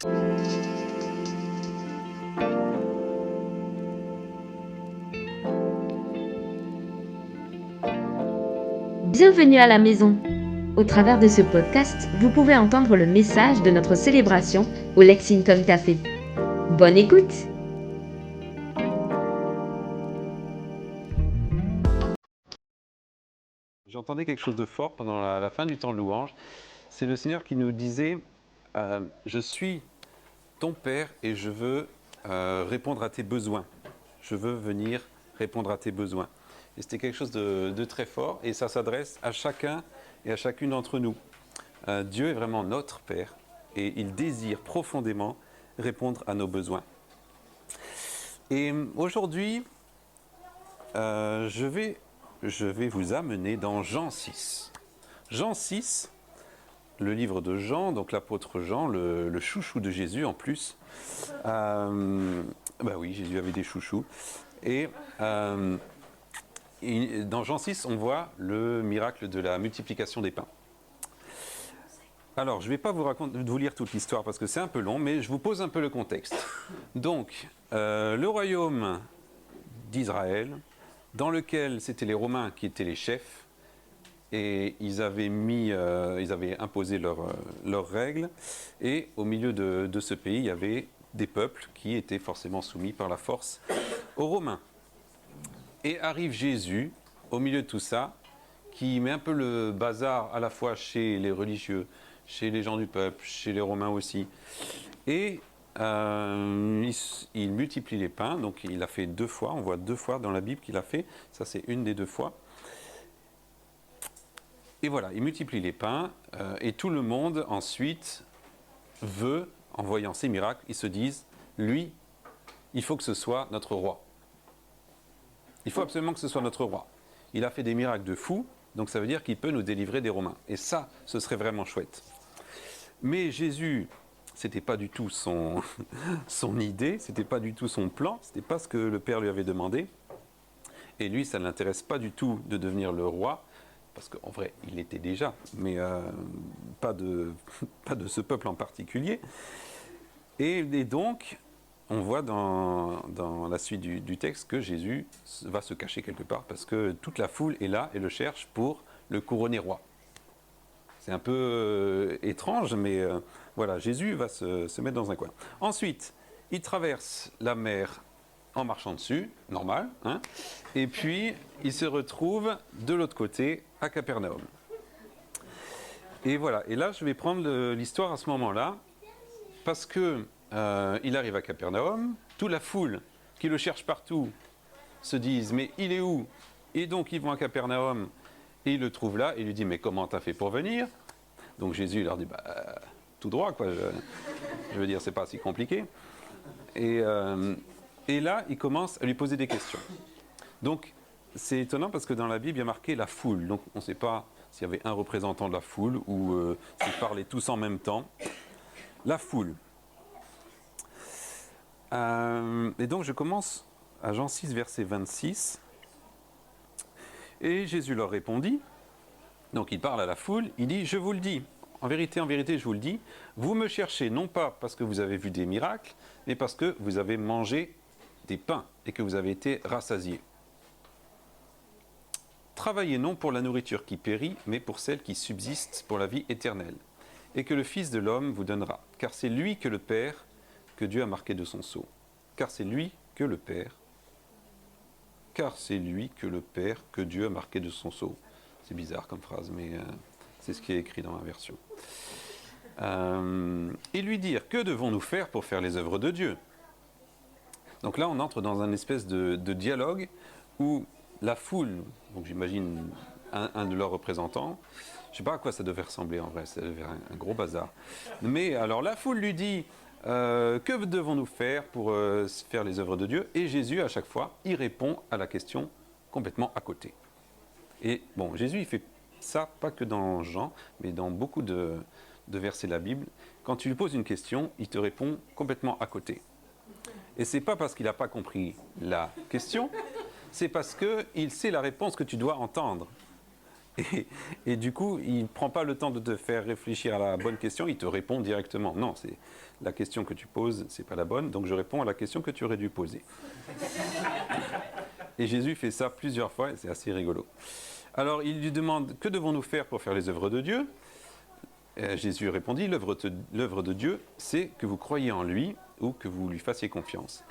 Bienvenue à la maison. Au travers de ce podcast, vous pouvez entendre le message de notre célébration au Lexington Café. Bonne écoute! J'entendais quelque chose de fort pendant la fin du temps de louange. C'est le Seigneur qui nous disait je suis ton Père et je veux répondre à tes besoins. Je veux venir répondre à tes besoins. Et c'était quelque chose de très fort et ça s'adresse à chacun et à chacune d'entre nous. Dieu est vraiment notre Père et il désire profondément répondre à nos besoins. Et aujourd'hui, je vais vous amener dans Jean 6. Jean 6, le livre de Jean, donc l'apôtre Jean, le chouchou de Jésus en plus. Bah oui, Jésus avait des chouchous. Et dans Jean 6, on voit le miracle de la multiplication des pains. Alors, je ne vais pas vous lire toute l'histoire parce que c'est un peu long, mais je vous pose un peu le contexte. Donc, le royaume d'Israël, dans lequel c'était les Romains qui étaient les chefs, et ils avaient imposé leurs règles, et au milieu de ce pays, il y avait des peuples qui étaient forcément soumis par la force aux Romains. Et arrive Jésus, au milieu de tout ça, qui met un peu le bazar à la fois chez les religieux, chez les gens du peuple, chez les Romains aussi. Et il multiplie les pains, donc il a fait 2 fois, on voit 2 fois dans la Bible qu'il a fait, ça c'est une des 2 fois. Et voilà, il multiplie les pains, et tout le monde ensuite veut, en voyant ces miracles, ils se disent, lui, il faut que ce soit notre roi. Il faut absolument que ce soit notre roi. Il a fait des miracles de fou, donc ça veut dire qu'il peut nous délivrer des Romains. Et ça, ce serait vraiment chouette. Mais Jésus, c'était pas du tout son idée, c'était pas du tout son plan, c'était pas ce que le Père lui avait demandé. Et lui, ça ne l'intéresse pas du tout de devenir le roi, parce qu'en vrai, il l'était déjà, mais pas de ce peuple en particulier. Et donc, on voit dans la suite du texte que Jésus va se cacher quelque part, parce que toute la foule est là et le cherche pour le couronner roi. C'est un peu étrange, mais voilà, Jésus va se mettre dans un coin. Ensuite, il traverse la mer en marchant dessus, normal, hein, et puis il se retrouve de l'autre côté, à Capernaum. Et voilà, et là je vais prendre l'histoire à ce moment-là, parce que il arrive à Capernaum, toute la foule qui le cherche partout se disent, mais il est où? Et donc ils vont à Capernaum, et ils le trouvent là, et il lui dit, mais comment t'as fait pour venir? Donc Jésus leur dit, tout droit, quoi, je veux dire, c'est pas si compliqué. Et là, il commence à lui poser des questions. Donc, c'est étonnant parce que dans la Bible, il y a marqué la foule. Donc, on ne sait pas s'il y avait un représentant de la foule ou s'ils parlaient tous en même temps. La foule. Et donc, je commence à Jean 6, verset 26. Et Jésus leur répondit. Donc, il parle à la foule. Il dit, je vous le dis. En vérité, je vous le dis, vous me cherchez non pas parce que vous avez vu des miracles, mais parce que vous avez mangé des pains et que vous avez été rassasiés. Travaillez non pour la nourriture qui périt, mais pour celle qui subsiste pour la vie éternelle, et que le Fils de l'homme vous donnera, car c'est lui que le Père, que Dieu a marqué de son sceau. Car c'est lui que le Père, que Dieu a marqué de son sceau. C'est bizarre comme phrase, mais c'est ce qui est écrit dans la version. Et lui dire, que devons-nous faire pour faire les œuvres de Dieu? Donc là, on entre dans un espèce de dialogue où la foule, donc j'imagine un de leurs représentants, je ne sais pas à quoi ça devait ressembler en vrai, ça devait être un gros bazar. Mais alors la foule lui dit, que devons-nous faire pour faire les œuvres de Dieu? Et Jésus, à chaque fois, il répond à la question complètement à côté. Et bon, Jésus, il fait ça, pas que dans Jean, mais dans beaucoup de versets de la Bible. Quand tu lui poses une question, il te répond complètement à côté. Et c'est pas parce qu'il n'a pas compris la question, c'est parce qu'il sait la réponse que tu dois entendre. Et du coup, il ne prend pas le temps de te faire réfléchir à la bonne question, il te répond directement. Non, c'est la question que tu poses, c'est pas la bonne, donc je réponds à la question que tu aurais dû poser. Et Jésus fait ça plusieurs fois, et c'est assez rigolo. Alors, il lui demande, que devons-nous faire pour faire les œuvres de Dieu ? Jésus répondit, l'œuvre de Dieu, c'est que vous croyiez en lui ou que vous lui fassiez confiance.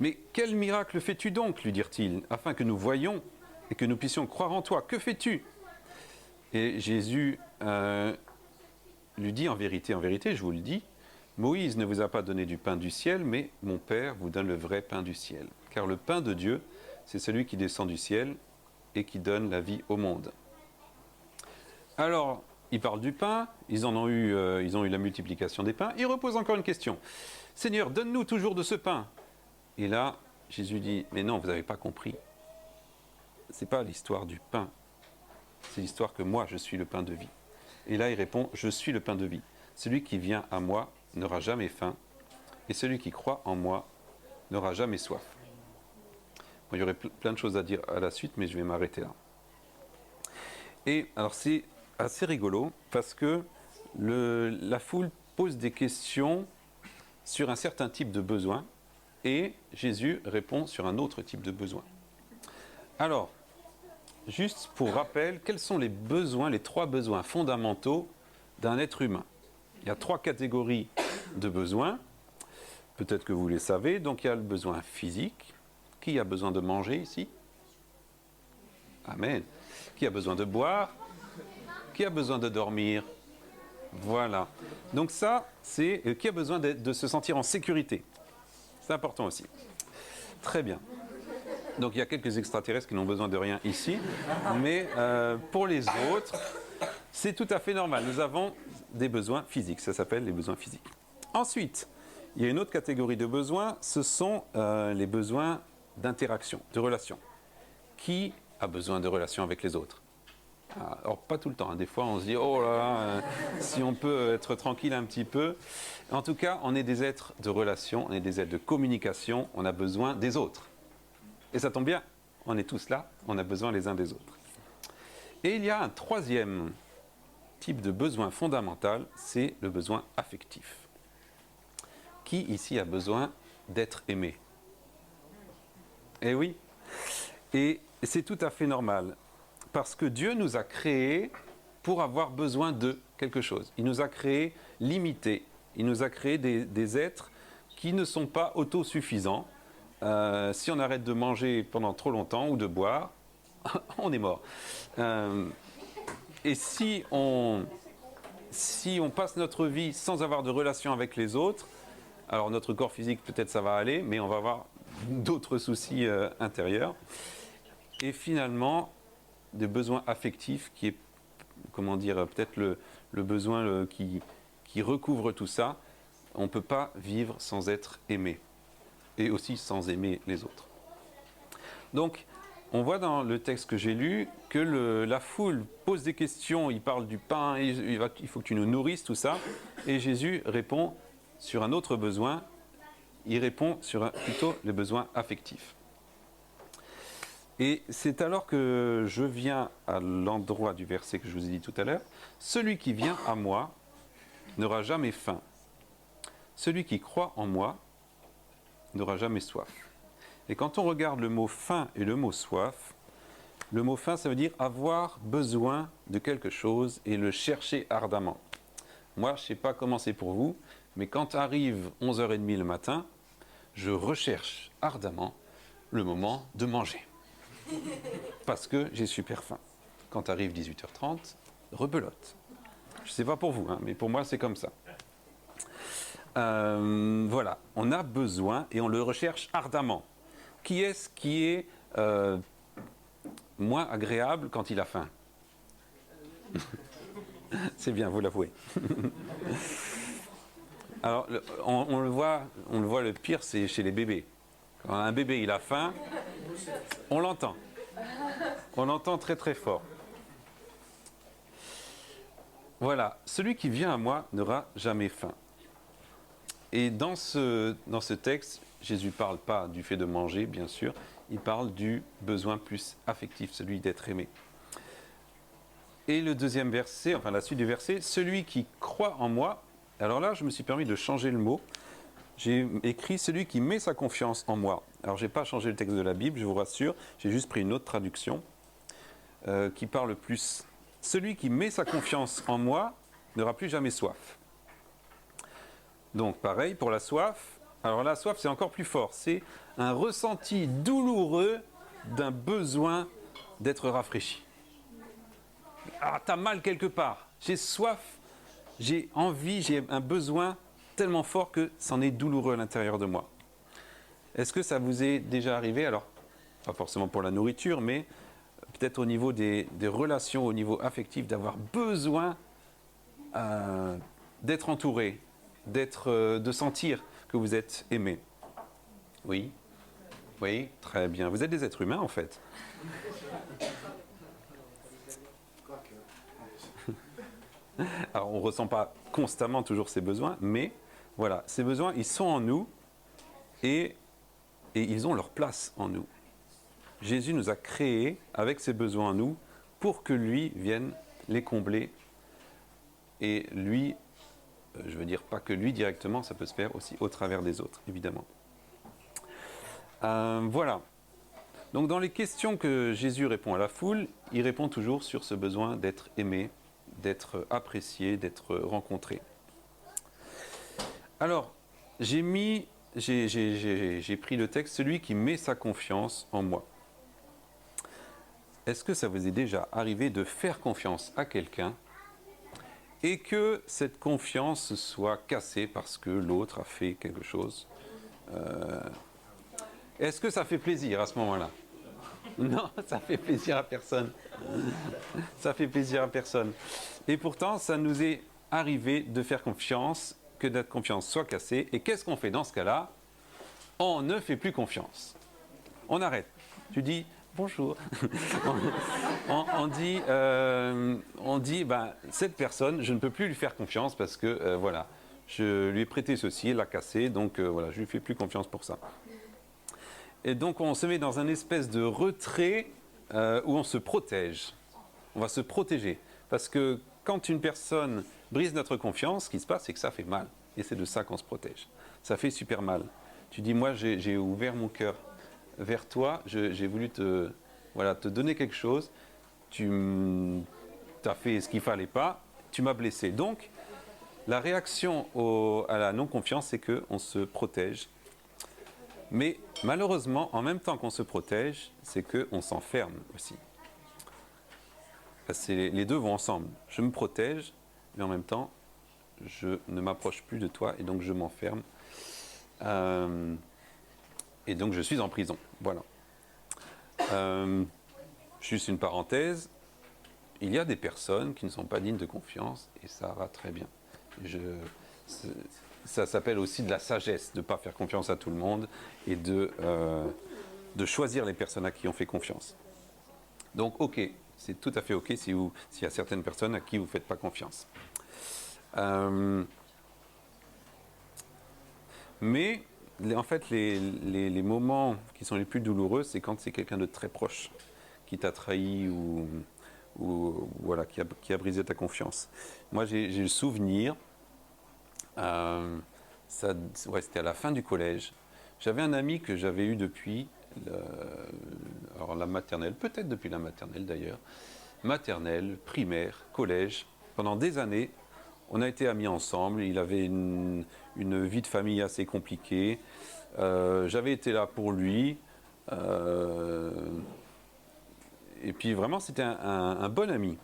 Mais quel miracle fais-tu donc, lui dirent-ils, afin que nous voyions et que nous puissions croire en toi. Que fais-tu ? Et Jésus lui dit, en vérité, je vous le dis, Moïse ne vous a pas donné du pain du ciel, mais mon Père vous donne le vrai pain du ciel. Car le pain de Dieu, c'est celui qui descend du ciel et qui donne la vie au monde. Alors, ils parlent du pain, ils ont eu la multiplication des pains. Ils reposent encore une question. Seigneur, donne-nous toujours de ce pain. Et là, Jésus dit, mais non, vous n'avez pas compris. Ce n'est pas l'histoire du pain. C'est l'histoire que moi, je suis le pain de vie. Et là, il répond, je suis le pain de vie. Celui qui vient à moi n'aura jamais faim, et celui qui croit en moi n'aura jamais soif. Bon, il y aurait plein de choses à dire à la suite, mais je vais m'arrêter là. Et alors, c'est assez rigolo, parce que la foule pose des questions sur un certain type de besoin, et Jésus répond sur un autre type de besoin. Alors, juste pour rappel, quels sont les besoins, les 3 besoins fondamentaux d'un être humain ? Il y a 3 catégories de besoins, peut-être que vous les savez. Donc il y a le besoin physique. Qui a besoin de manger ici ? Amen. Qui a besoin de boire ? Qui a besoin de dormir ? Voilà. Donc ça, c'est qui a besoin de se sentir en sécurité. C'est important aussi. Très bien. Donc il y a quelques extraterrestres qui n'ont besoin de rien ici, mais pour les autres, c'est tout à fait normal. Nous avons des besoins physiques, ça s'appelle les besoins physiques. Ensuite, il y a une autre catégorie de besoins, ce sont les besoins d'interaction, de relation. Qui a besoin de relation avec les autres ? Alors pas tout le temps, hein. Des fois on se dit oh là là, si on peut être tranquille un petit peu. En tout cas, on est des êtres de relation, on est des êtres de communication, on a besoin des autres. Et ça tombe bien, on est tous là, on a besoin les uns des autres. Et il y a un 3e type de besoin fondamental, c'est le besoin affectif. Qui ici a besoin d'être aimé ? Eh oui, et c'est tout à fait normal, parce que Dieu nous a créés pour avoir besoin de quelque chose. Il nous a créés limités, il nous a créés des êtres qui ne sont pas autosuffisants. Si on arrête de manger pendant trop longtemps ou de boire, on est mort. Et si on passe notre vie sans avoir de relation avec les autres, alors notre corps physique peut-être ça va aller, mais on va avoir d'autres soucis intérieurs. Et finalement, des besoins affectifs qui est, comment dire, peut-être le besoin qui recouvre tout ça. On ne peut pas vivre sans être aimé. Et aussi sans aimer les autres. Donc, on voit dans le texte que j'ai lu que la foule pose des questions, il parle du pain, il faut que tu nous nourrisses, tout ça. Et Jésus répond sur un autre besoin, il répond sur plutôt les besoins affectifs. Et c'est alors que je viens à l'endroit du verset que je vous ai dit tout à l'heure. Celui qui vient à moi n'aura jamais faim. Celui qui croit en moi n'aura jamais soif. Et quand on regarde le mot faim et le mot soif, le mot faim, ça veut dire avoir besoin de quelque chose et le chercher ardemment. Moi, je ne sais pas comment c'est pour vous, mais quand arrive 11h30 le matin, je recherche ardemment le moment de manger. Parce que j'ai super faim. Quand arrive 18h30, rebelote. Je ne sais pas pour vous, hein, mais pour moi, c'est comme ça. Voilà, on a besoin et on le recherche ardemment. Qui est-ce qui est moins agréable quand il a faim ? C'est bien, vous l'avouez. Alors, on le voit, le pire, c'est chez les bébés. Quand un bébé il a faim, on l'entend. On l'entend très très fort. Voilà, celui qui vient à moi n'aura jamais faim. Et dans ce texte, Jésus ne parle pas du fait de manger, bien sûr, il parle du besoin plus affectif, celui d'être aimé. Et le deuxième verset, enfin la suite du verset, celui qui croit en moi. Alors là, je me suis permis de changer le mot. J'ai écrit celui qui met sa confiance en moi. Alors, je n'ai pas changé le texte de la Bible, je vous rassure. J'ai juste pris une autre traduction qui parle plus. Celui qui met sa confiance en moi n'aura plus jamais soif. Donc, pareil pour la soif. Alors, la soif, c'est encore plus fort. C'est un ressenti douloureux d'un besoin d'être rafraîchi. Ah, t'as mal quelque part. J'ai soif, j'ai envie, j'ai un besoin tellement fort que c'en est douloureux à l'intérieur de moi. Est-ce que ça vous est déjà arrivé? Alors, pas forcément pour la nourriture, mais peut-être au niveau des relations, au niveau affectif, d'avoir besoin d'être entouré, de sentir que vous êtes aimé. Oui? Oui, très bien. Vous êtes des êtres humains en fait. Alors, on ne ressent pas constamment toujours ces besoins, mais voilà, ces besoins, ils sont en nous et ils ont leur place en nous. Jésus nous a créés avec ces besoins en nous pour que lui vienne les combler. Et lui, je veux dire pas que lui directement, ça peut se faire aussi au travers des autres, évidemment. Voilà. Donc dans les questions que Jésus répond à la foule, il répond toujours sur ce besoin d'être aimé, d'être apprécié, d'être rencontré. Alors, j'ai pris le texte, celui qui met sa confiance en moi. Est-ce que ça vous est déjà arrivé de faire confiance à quelqu'un et que cette confiance soit cassée parce que l'autre a fait quelque chose? Est-ce que ça fait plaisir à ce moment-là? Non, ça fait plaisir à personne. Ça fait plaisir à personne. Et pourtant, ça nous est arrivé de faire confiance, que notre confiance soit cassée. Et qu'est-ce qu'on fait dans ce cas-là? On ne fait plus confiance. On arrête. Tu dis bonjour. on dit ben, cette personne, je ne peux plus lui faire confiance parce que voilà, je lui ai prêté ceci, elle l'a cassé, donc voilà, je lui fais plus confiance pour ça. Et donc on se met dans un espèce de retrait où on se protège. On va se protéger. Parce que quand une personne brise notre confiance, ce qui se passe, c'est que ça fait mal. Et c'est de ça qu'on se protège. Ça fait super mal. Tu dis, moi j'ai ouvert mon cœur vers toi, j'ai voulu te donner quelque chose, tu as fait ce qu'il ne fallait pas, tu m'as blessé. Donc, la réaction à la non-confiance, c'est qu'on se protège. Mais malheureusement, en même temps qu'on se protège, c'est qu'on s'enferme aussi. Les deux vont ensemble. Je me protège, mais en même temps, je ne m'approche plus de toi et donc je m'enferme. Et donc je suis en prison. Voilà. Juste une parenthèse. Il y a des personnes qui ne sont pas dignes de confiance et ça va très bien. Ça s'appelle aussi de la sagesse, de ne pas faire confiance à tout le monde et de choisir les personnes à qui on fait confiance. Donc, ok, c'est tout à fait ok s'il y a certaines personnes à qui vous ne faites pas confiance. Mais, en fait, les moments qui sont les plus douloureux, c'est quand c'est quelqu'un de très proche qui t'a trahi ou voilà, qui a brisé ta confiance. Moi, j'ai le souvenir... c'était à la fin du collège. J'avais un ami que j'avais eu depuis la maternelle, peut-être depuis la maternelle d'ailleurs, maternelle, primaire, collège. Pendant des années, on a été amis ensemble. Il avait une vie de famille assez compliquée. J'avais été là pour lui. Et puis vraiment, c'était un bon ami.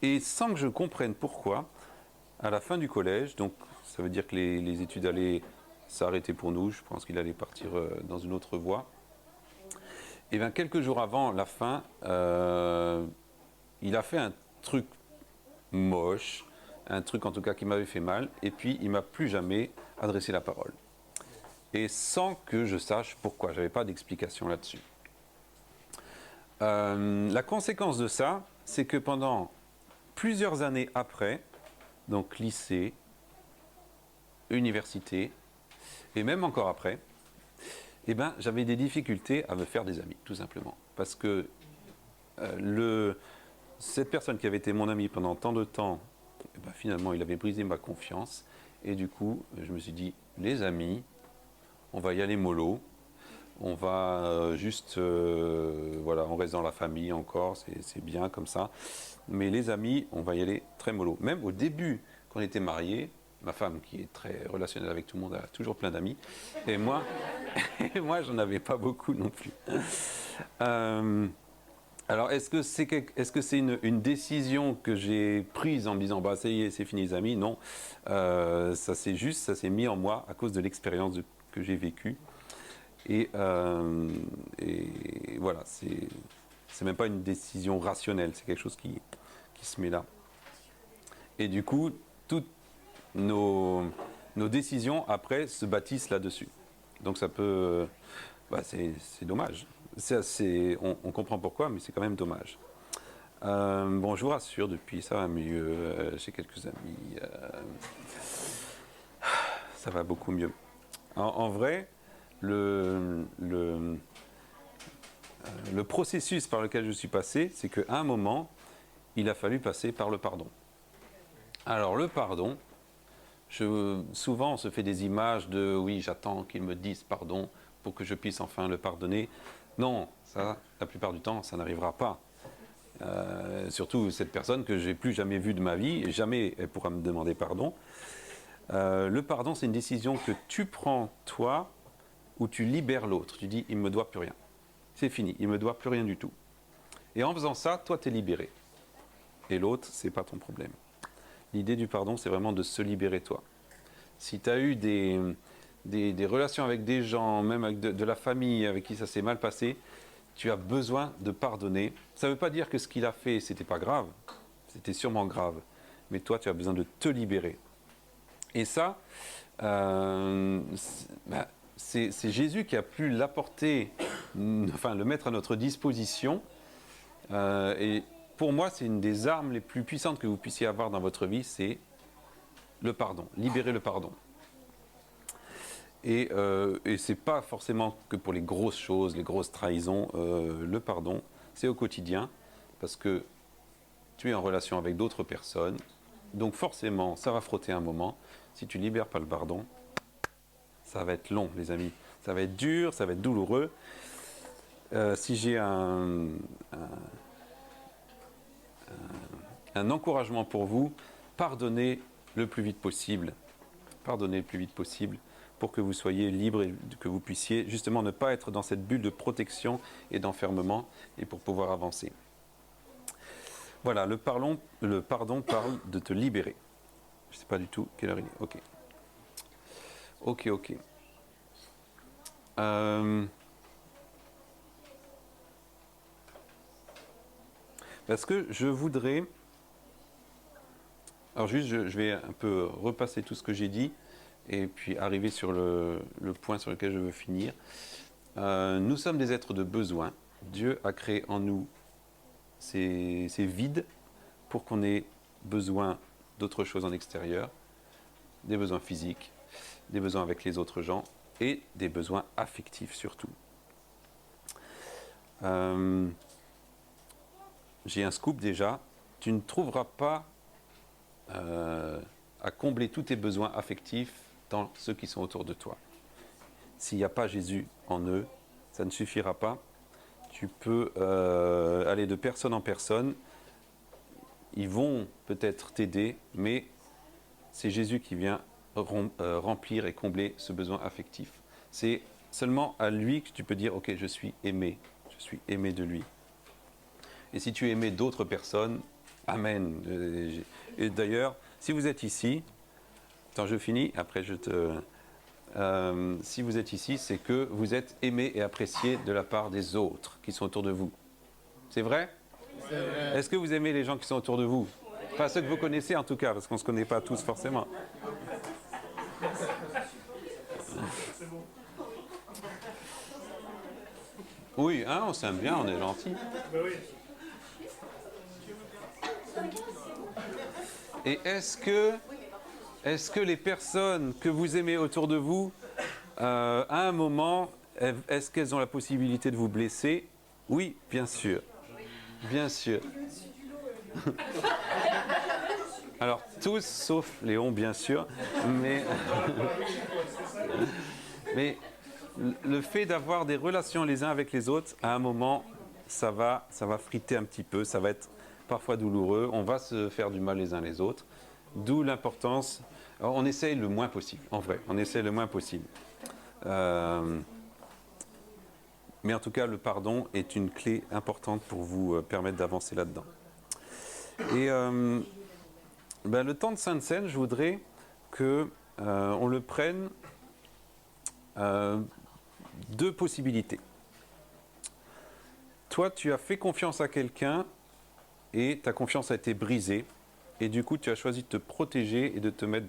Et sans que je comprenne pourquoi, à la fin du collège, donc ça veut dire que les études allaient s'arrêter pour nous, je pense qu'il allait partir dans une autre voie. Et bien quelques jours avant la fin, il a fait un truc moche, un truc en tout cas qui m'avait fait mal, et puis il m'a plus jamais adressé la parole. Et sans que je sache pourquoi, j'avais pas d'explication là-dessus. La conséquence de ça, c'est que pendant plusieurs années après, donc lycée, université, et même encore après, eh ben, j'avais des difficultés à me faire des amis, tout simplement. Parce que cette personne qui avait été mon ami pendant tant de temps, eh ben, finalement, il avait brisé ma confiance. Et du coup, je me suis dit, les amis, on va y aller mollo. On va voilà, on reste dans la famille encore, c'est bien comme ça. Mais les amis, on va y aller très mollo. Même au début, quand on était mariés, ma femme, qui est très relationnelle avec tout le monde, a toujours plein d'amis. Et moi, j'en avais pas beaucoup non plus. Alors, est-ce que c'est une décision que j'ai prise en me disant, bah, ça y est, c'est fini les amis? Non. Ça s'est mis en moi à cause de l'expérience que j'ai vécue. Et voilà, c'est même pas une décision rationnelle, c'est quelque chose qui se met là. Et du coup, toutes nos décisions après se bâtissent là-dessus. Donc ça peut, c'est dommage. On comprend pourquoi, mais c'est quand même dommage. Bon, je vous rassure, depuis ça va mieux. J'ai quelques amis. Ça va beaucoup mieux. En vrai, le processus par lequel je suis passé, c'est qu'à un moment, il a fallu passer par le pardon. Alors le pardon, souvent on se fait des images de oui, j'attends qu'il me dise pardon pour que je puisse enfin le pardonner. Non, ça, la plupart du temps, ça n'arrivera pas. Surtout cette personne que j'ai plus jamais vue de ma vie, et jamais elle pourra me demander pardon. Le pardon, c'est une décision que tu prends toi, où tu libères l'autre. Tu dis, il ne me doit plus rien. C'est fini, il ne me doit plus rien du tout. Et en faisant ça, toi, tu es libéré. Et l'autre, ce n'est pas ton problème. L'idée du pardon, c'est vraiment de se libérer toi. Si tu as eu des relations avec des gens, même avec de la famille avec qui ça s'est mal passé, tu as besoin de pardonner. Ça ne veut pas dire que ce qu'il a fait, c'était pas grave. C'était sûrement grave. Mais toi, tu as besoin de te libérer. Et ça, c'est Jésus qui a pu l'apporter, enfin le mettre à notre disposition. Et pour moi, c'est une des armes les plus puissantes que vous puissiez avoir dans votre vie, c'est le pardon, libérer le pardon. Et c'est pas forcément que pour les grosses choses, les grosses trahisons. Le pardon, c'est au quotidien, parce que tu es en relation avec d'autres personnes, donc forcément, ça va frotter un moment. Si tu libères pas le pardon, ça va être long, les amis. Ça va être dur, ça va être douloureux. Si j'ai un encouragement pour vous, pardonnez le plus vite possible. Pardonnez le plus vite possible pour que vous soyez libre et que vous puissiez justement ne pas être dans cette bulle de protection et d'enfermement et pour pouvoir avancer. Voilà, le pardon parle de te libérer. Je ne sais pas du tout quelle heure il est. Ok. Parce que je voudrais... Alors juste, je vais un peu repasser tout ce que j'ai dit et puis arriver sur le point sur lequel je veux finir. Nous sommes des êtres de besoin. Dieu a créé en nous ces vides pour qu'on ait besoin d'autres choses en extérieur, des besoins physiques, des besoins avec les autres gens et des besoins affectifs surtout. J'ai un scoop déjà, tu ne trouveras pas à combler tous tes besoins affectifs dans ceux qui sont autour de toi. S'il n'y a pas Jésus en eux, ça ne suffira pas. Tu peux aller de personne en personne, ils vont peut-être t'aider, mais c'est Jésus qui vient remplir et combler ce besoin affectif. C'est seulement à lui que tu peux dire, ok, je suis aimé de lui. Et si tu es aimé d'autres personnes, amen. Et d'ailleurs, si vous êtes ici, attends, je finis, après si vous êtes ici, c'est que vous êtes aimé et apprécié de la part des autres qui sont autour de vous. C'est vrai ? C'est vrai. Est-ce que vous aimez les gens qui sont autour de vous ? Pas ceux que vous connaissez en tout cas, parce qu'on ne se connaît pas tous forcément. Oui, hein, on s'aime bien, on est gentil. Et est-ce que les personnes que vous aimez autour de vous, à un moment, est-ce qu'elles ont la possibilité de vous blesser ? Oui, bien sûr. Bien sûr. Alors, tous, sauf Léon, bien sûr, mais le fait d'avoir des relations les uns avec les autres, à un moment, ça va friter un petit peu, ça va être parfois douloureux, on va se faire du mal les uns les autres, d'où l'importance, on essaye le moins possible, en vrai, on essaye le moins possible. Mais en tout cas, le pardon est une clé importante pour vous permettre d'avancer là-dedans. Et le temps de Sainte Seine, je voudrais qu'on le prenne deux possibilités. Toi, tu as fait confiance à quelqu'un et ta confiance a été brisée. Et du coup, tu as choisi de te protéger et de te mettre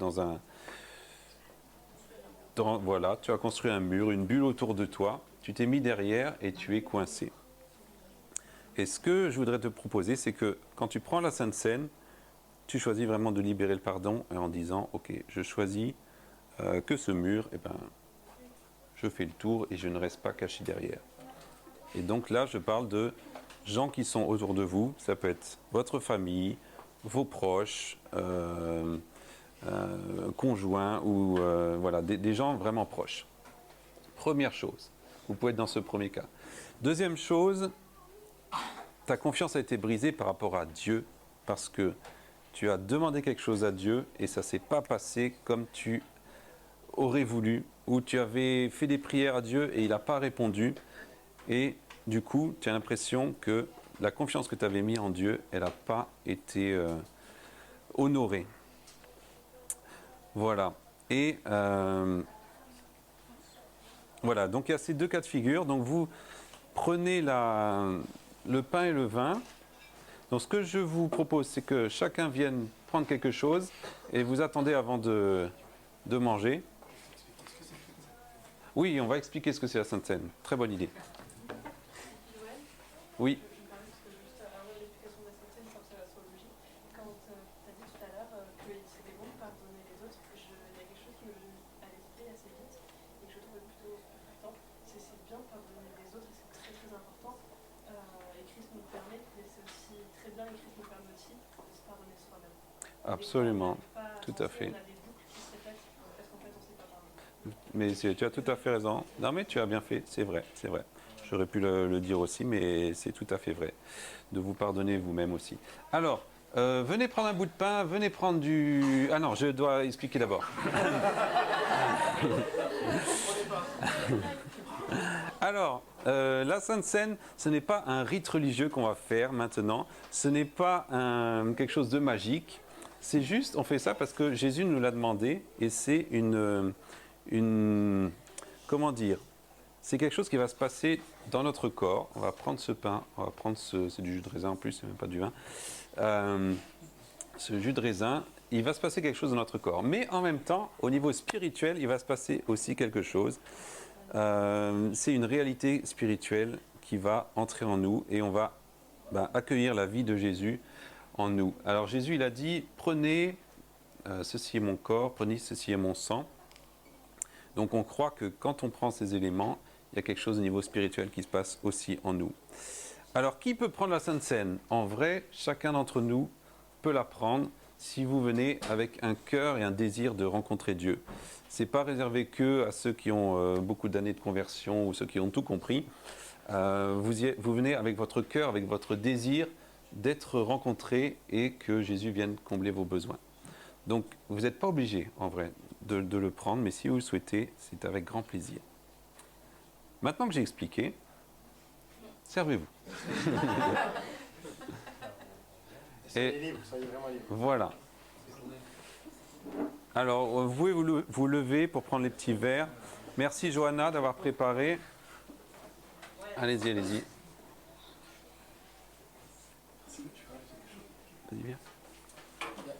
voilà, tu as construit un mur, une bulle autour de toi. Tu t'es mis derrière et tu es coincé. Et ce que je voudrais te proposer, c'est que quand tu prends la Sainte Seine, tu choisis vraiment de libérer le pardon en disant, ok, je choisis que ce mur, je fais le tour et je ne reste pas caché derrière. Et donc là, je parle de gens qui sont autour de vous. Ça peut être votre famille, vos proches, conjoints ou voilà, des gens vraiment proches. Première chose, vous pouvez être dans ce premier cas. Deuxième chose, ta confiance a été brisée par rapport à Dieu parce que tu as demandé quelque chose à Dieu et ça ne s'est pas passé comme tu aurais voulu, ou tu avais fait des prières à Dieu et il n'a pas répondu. Et du coup, tu as l'impression que la confiance que tu avais mise en Dieu, elle n'a pas été honorée. Voilà. Et voilà, donc il y a ces deux cas de figure. Donc vous prenez le pain et le vin. Donc ce que je vous propose, c'est que chacun vienne prendre quelque chose et vous attendez avant de manger. Oui, on va expliquer ce que c'est la Sainte Seine. Très bonne idée. Oui. Absolument, tout à fait. Mais tu as tout à fait raison. Non mais tu as bien fait, c'est vrai, c'est vrai. J'aurais pu le dire aussi, mais c'est tout à fait vrai. De vous pardonner vous-même aussi. Alors, venez prendre un bout de pain, venez prendre du... Ah non, je dois expliquer d'abord. Alors, la Sainte Seine, ce n'est pas un rite religieux qu'on va faire maintenant. Ce n'est pas quelque chose de magique. C'est juste, on fait ça parce que Jésus nous l'a demandé et c'est comment dire, c'est quelque chose qui va se passer dans notre corps. On va prendre ce pain, on va prendre c'est du jus de raisin en plus, c'est même pas du vin. Ce jus de raisin, il va se passer quelque chose dans notre corps. Mais en même temps, au niveau spirituel, il va se passer aussi quelque chose. C'est une réalité spirituelle qui va entrer en nous et on va accueillir la vie de Jésus en nous. Alors Jésus, il a dit, prenez, ceci est mon corps, prenez, ceci est mon sang. Donc on croit que quand on prend ces éléments, il y a quelque chose au niveau spirituel qui se passe aussi en nous. Alors qui peut prendre la Sainte Seine? En vrai, chacun d'entre nous peut la prendre si vous venez avec un cœur et un désir de rencontrer Dieu. Ce n'est pas réservé que à ceux qui ont beaucoup d'années de conversion ou ceux qui ont tout compris. Vous venez avec votre cœur, avec votre désir d'être rencontré et que Jésus vienne combler vos besoins. Donc, vous n'êtes pas obligé, en vrai, de le prendre, mais si vous le souhaitez, c'est avec grand plaisir. Maintenant que j'ai expliqué, servez-vous. Soyez libre, soyez vraiment libre. Voilà. Alors, vous pouvez vous lever pour prendre les petits verres. Merci, Johanna, d'avoir préparé. Allez-y, allez-y. Vas-y, viens.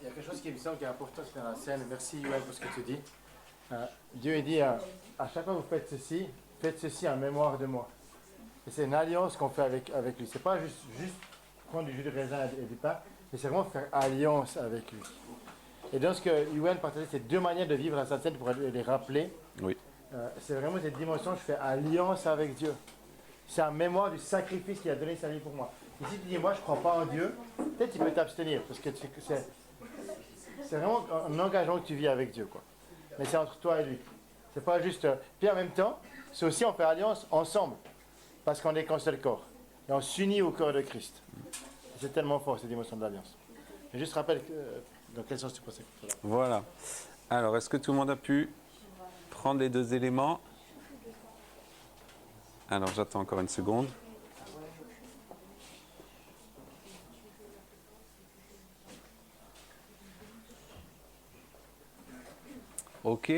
Il y a quelque chose qui me semble qui est important dans la scène. Merci, Yoann, pour ce que tu dis. Dieu il dit, à chaque fois que vous faites ceci en mémoire de moi. Et c'est une alliance qu'on fait avec lui. C'est pas juste prendre du jus de raisin et du pain, mais c'est vraiment faire alliance avec lui. Et donc ce que Yoann partageait, c'est deux manières de vivre la Sainte Seine pour les rappeler. Oui. C'est vraiment cette dimension, je fais alliance avec Dieu. C'est en mémoire du sacrifice qu'il a donné sa vie pour moi. Et si tu dis, moi, je ne crois pas en Dieu, peut-être tu peux t'abstenir, parce que c'est vraiment un engagement que tu vis avec Dieu, quoi. Mais c'est entre toi et lui. C'est pas juste... Puis en même temps, c'est aussi on fait alliance ensemble, parce qu'on est qu'un seul corps. Et on s'unit au corps de Christ. C'est tellement fort, cette émotion d'alliance. Je juste rappelle dans quel sens tu pensais. Voilà. Alors, est-ce que tout le monde a pu prendre les deux éléments? Alors, j'attends encore une seconde. Ok.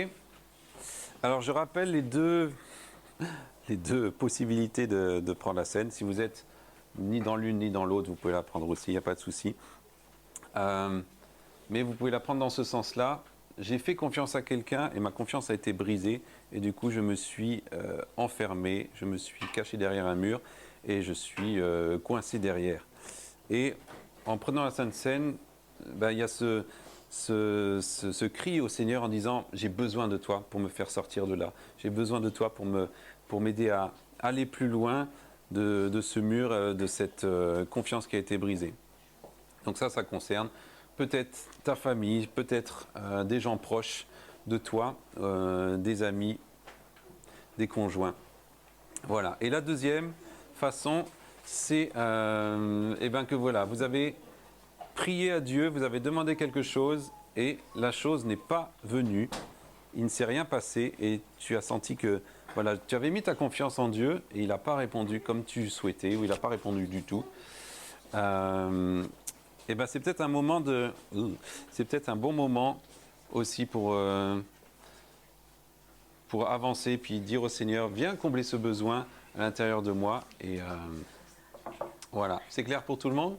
Alors, je rappelle les deux possibilités de prendre la scène. Si vous êtes ni dans l'une ni dans l'autre, vous pouvez la prendre aussi, il n'y a pas de souci. Mais vous pouvez la prendre dans ce sens-là. J'ai fait confiance à quelqu'un et ma confiance a été brisée. Et du coup, je me suis enfermé, je me suis caché derrière un mur et je suis coincé derrière. Et en prenant la Sainte Seine, il y a ce cri au Seigneur en disant « J'ai besoin de toi pour me faire sortir de là. J'ai besoin de toi pour m'aider à aller plus loin de ce mur, de cette confiance qui a été brisée. » Donc ça concerne peut-être ta famille, peut-être des gens proches de toi, des amis, des conjoints. Voilà. Et la deuxième façon, c'est que voilà, vous avez prié à Dieu, vous avez demandé quelque chose et la chose n'est pas venue, il ne s'est rien passé et tu as senti que voilà, tu avais mis ta confiance en Dieu et il n'a pas répondu comme tu souhaitais ou il n'a pas répondu du tout. C'est peut-être un moment c'est peut-être un bon moment aussi pour avancer puis dire au Seigneur viens combler ce besoin à l'intérieur de moi et voilà. C'est clair pour tout le monde?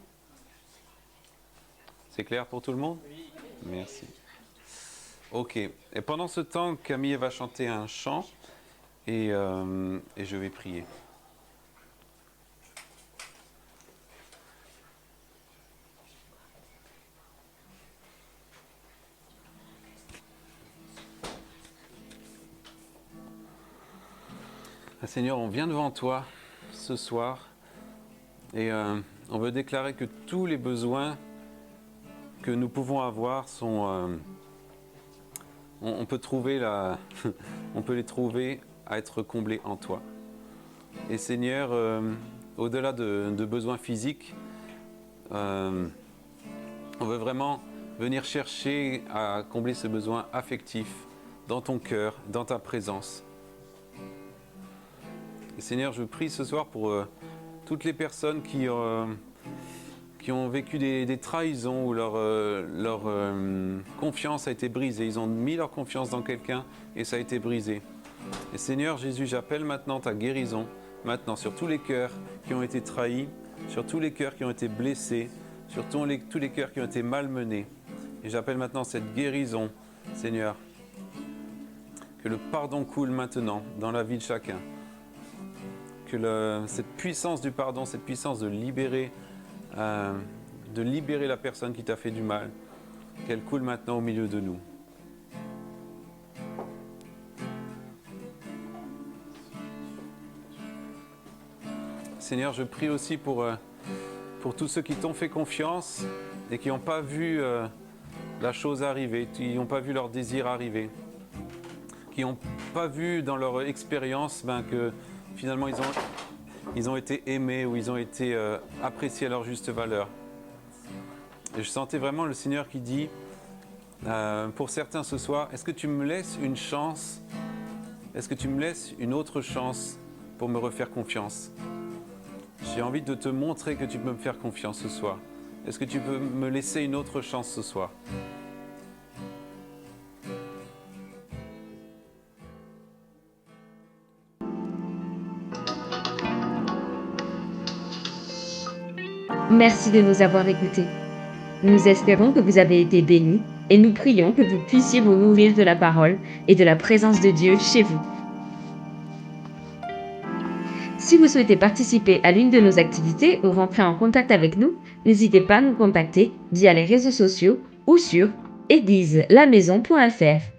C'est clair pour tout le monde? Oui. Merci. Ok. Et pendant ce temps, Camille va chanter un chant et je vais prier. Seigneur, on vient devant toi ce soir et on veut déclarer que tous les besoins que nous pouvons avoir sont... on peut les trouver à être comblés en toi. Et Seigneur, au-delà de besoins physiques, on veut vraiment venir chercher à combler ce besoin affectif dans ton cœur, dans ta présence. Et Seigneur, je prie ce soir pour toutes les personnes qui ont vécu des trahisons où leur confiance a été brisée. Ils ont mis leur confiance dans quelqu'un et ça a été brisé. Et Seigneur Jésus, j'appelle maintenant ta guérison, maintenant sur tous les cœurs qui ont été trahis, sur tous les cœurs qui ont été blessés, sur tous les cœurs qui ont été malmenés. Et j'appelle maintenant cette guérison, Seigneur, que le pardon coule maintenant dans la vie de chacun. Que cette puissance du pardon, cette puissance de libérer la personne qui t'a fait du mal, qu'elle coule maintenant au milieu de nous. Seigneur, je prie aussi pour tous ceux qui t'ont fait confiance et qui n'ont pas vu la chose arriver, qui n'ont pas vu leur désir arriver, qui n'ont pas vu dans leur expérience que finalement ils ont été aimés ou ils ont été appréciés à leur juste valeur. Et je sentais vraiment le Seigneur qui dit, pour certains ce soir, est-ce que tu me laisses une chance? Est-ce que tu me laisses une autre chance pour me refaire confiance? J'ai envie de te montrer que tu peux me faire confiance ce soir. Est-ce que tu peux me laisser une autre chance ce soir? Merci de nous avoir écoutés. Nous espérons que vous avez été bénis et nous prions que vous puissiez vous nourrir de la parole et de la présence de Dieu chez vous. Si vous souhaitez participer à l'une de nos activités ou rentrer en contact avec nous, n'hésitez pas à nous contacter via les réseaux sociaux ou sur égliselamaison.fr.